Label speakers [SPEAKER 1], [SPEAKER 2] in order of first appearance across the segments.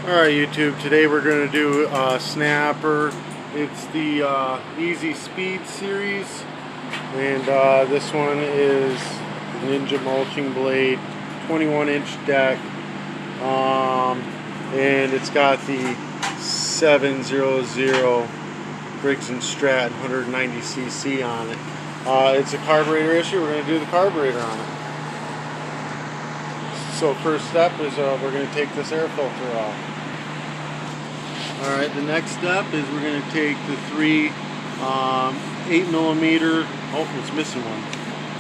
[SPEAKER 1] Alright YouTube, today we're going to do a snapper. It's the Easy Speed series, and this one is Ninja mulching blade, 21-inch deck, and it's got the 700 Briggs and Stratton 190cc on it. It's a carburetor issue. We're going to do the carburetor on it. So first step is we're going to take this air filter off. Alright, the next step is we're going to take the three 8mm, oh, it's missing one.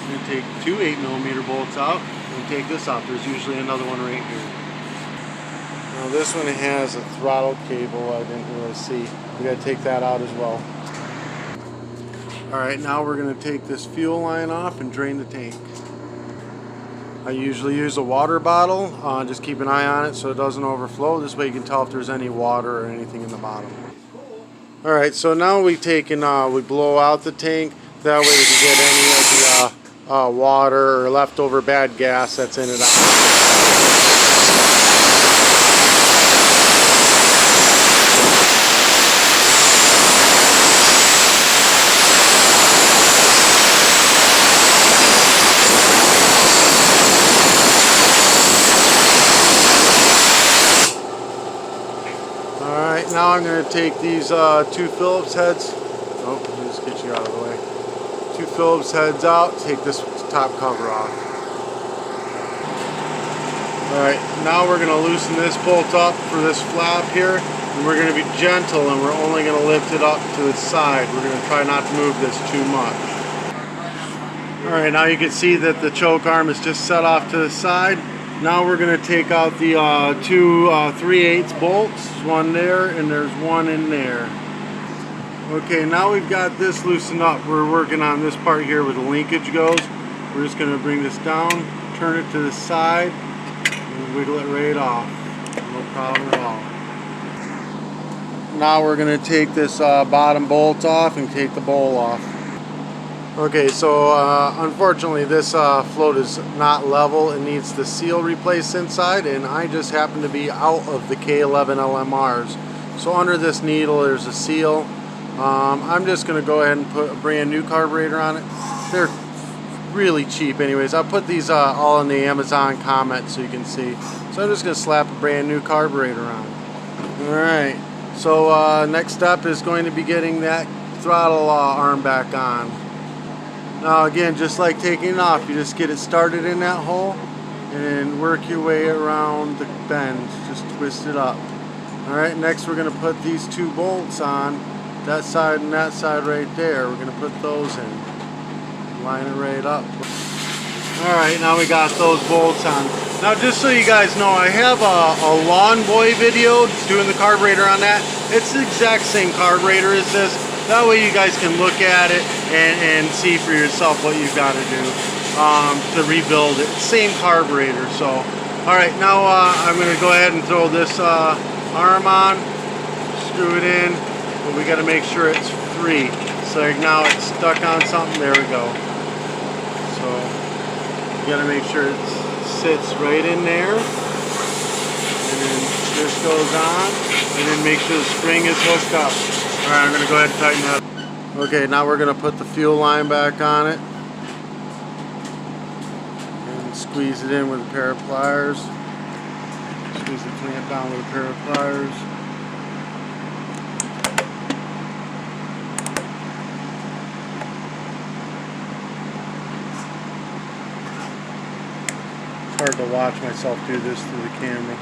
[SPEAKER 1] We're going to take two 8mm bolts out and take this out. There's usually another one right here. Now this one has a throttle cable I didn't really see. We got to take that out as well. Alright, now we're going to take this fuel line off and drain the tank. I usually use a water bottle, just keep an eye on it so it doesn't overflow. This way you can tell if there's any water or anything in the bottom. Alright, so now we take and we blow out the tank. That way we can get any of the water or leftover bad gas that's in it out. Alright, now I'm going to take these two Phillips heads. Oh, let me just get you out of the way. Two Phillips heads out, take this top cover off. Alright, now we're going to loosen this bolt up for this flap here. And we're going to be gentle and we're only going to lift it up to its side. We're going to try not to move this too much. Alright, now you can see that the choke arm is just set off to the side. Now we're going to take out the two 3/8 bolts, one there and there's one in there. Okay, now we've got this loosened up. We're working on this part here where the linkage goes. We're just going to bring this down, turn it to the side, and wiggle it right off. No problem at all. Now we're going to take this bottom bolt off and take the bowl off. Okay, so unfortunately this float is not level. It needs the seal replaced inside, and I just happen to be out of the K11 LMRs. So under this needle there's a seal. I'm just going to go ahead and put a brand new carburetor on it. They're really cheap anyways. I'll put these all in the Amazon comment so you can see. So I'm just going to slap a brand new carburetor on it. Alright, so next step is going to be getting that throttle arm back on. Now again, just like taking it off, you just get it started in that hole and work your way around the bend. Just twist it up. Alright, next we're going to put these two bolts on, that side and that side right there. We're going to put those in. Line it right up. Alright, now we got those bolts on. Now just so you guys know, I have a Lawn Boy video doing the carburetor on that. It's the exact same carburetor as this. That way you guys can look at it and see for yourself what you've got to do to rebuild it. Same carburetor. So, alright, now I'm going to go ahead and throw this arm on, screw it in, but we got to make sure it's free. So now it's stuck on something. There we go. So you got to make sure it sits right in there, and then this goes on, and then make sure the spring is hooked up. Alright, I'm going to go ahead and tighten that up. Okay, now we're going to put the fuel line back on it and squeeze it in with a pair of pliers. Squeeze the clamp down with a pair of pliers. It's hard to watch myself do this through the camera.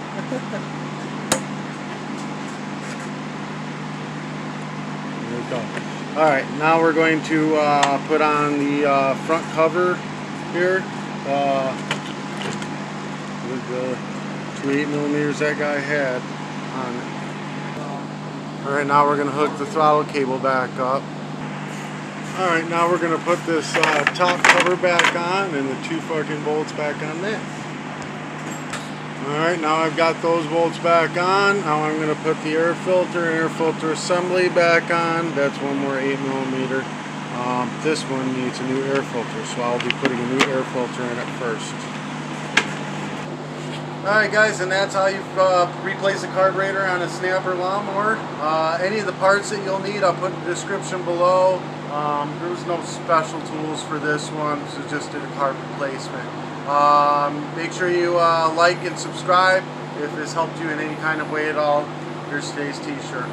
[SPEAKER 1] Alright, now we're going to put on the front cover here with the 2 8mm that guy had on it. Alright, now we're going to hook the throttle cable back up. Alright, now we're going to put this top cover back on and the two fucking bolts back on that. Alright, now I've got those bolts back on. Now I'm going to put the air filter and air filter assembly back on. That's one more 8mm. This one needs a new air filter, so I'll be putting a new air filter in it first. Alright guys, and that's how you replace a carburetor on a snapper lawnmower. Any of the parts that you'll need I'll put in the description below. There was no special tools for this one, so just did a carb replacement. Make sure you like and subscribe if this helped you in any kind of way at all. Here's today's t-shirt.